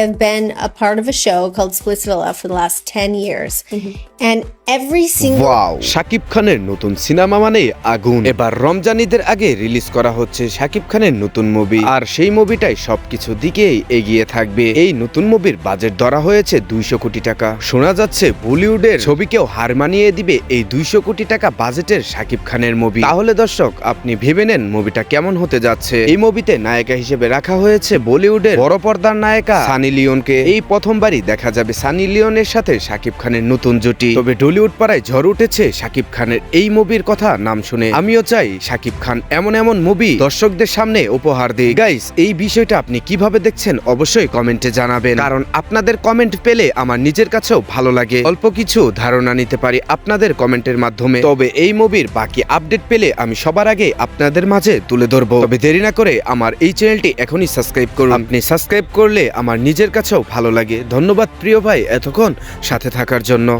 I've been a part of a show called Splitsvilla for the last 10 years. And every single wow, Shakib খানের নতুন cinema মানে আগুন। এবার রমজান ঈদের আগে রিলিজ করা হচ্ছে শাকিব খানের নতুন মুভি, আর সেই মুভিটাই সবকিছু দিকেই এগিয়ে থাকবে। এই নতুন মুভির বাজেট ধরা হয়েছে 200 কোটি টাকা। শোনা যাচ্ছে বলিউডের ছবিকেও হার মানিয়ে দিবে এই 200 কোটি টাকা বাজেটের শাকিব খানের মুভি। তাহলে দর্শক, আপনি ভেবে নেন মুভিটা কেমন হতে যাচ্ছে। এই মুভিতে নায়িকা হিসেবে রাখা হয়েছে বলিউডের বড় পর্দার নায়িকা সানি লিওনকে। এই প্রথমবারই দেখা যাবে সানি লিওনের সাথে শাকিব খানের নতুন জুটি। তবে টলিউড পাড়ায় ঝড় উঠেছে শাকিব খানের এই মুভির কথা নাম শুনে। আমিও চাই শাকিব খান এমন এমন মুভি দর্শকদের সামনে উপহার দিই। গাইস, এই বিষয়টা আপনি কিভাবে দেখছেন অবশ্যই কমেন্টে জানাবেন, কারণ আপনাদের কমেন্ট পেলে আমার নিজের কাছেও ভালো লাগে। অল্প কিছু ধারণা নিতে পারি আপনাদের কমেন্টের মাধ্যমে। তবে এই মুভির বাকি আপডেট পেলে আমি সবার আগে আপনাদের মাঝে তুলে ধরবো। তবে দেরি না করে আমার এই চ্যানেলটি এখনই সাবস্ক্রাইব করুন। আপনি সাবস্ক্রাইব করলে আমার নিজের কাছেও ভালো লাগে। ধন্যবাদ প্রিয় ভাই এতক্ষণ সাথে থাকার জন্য।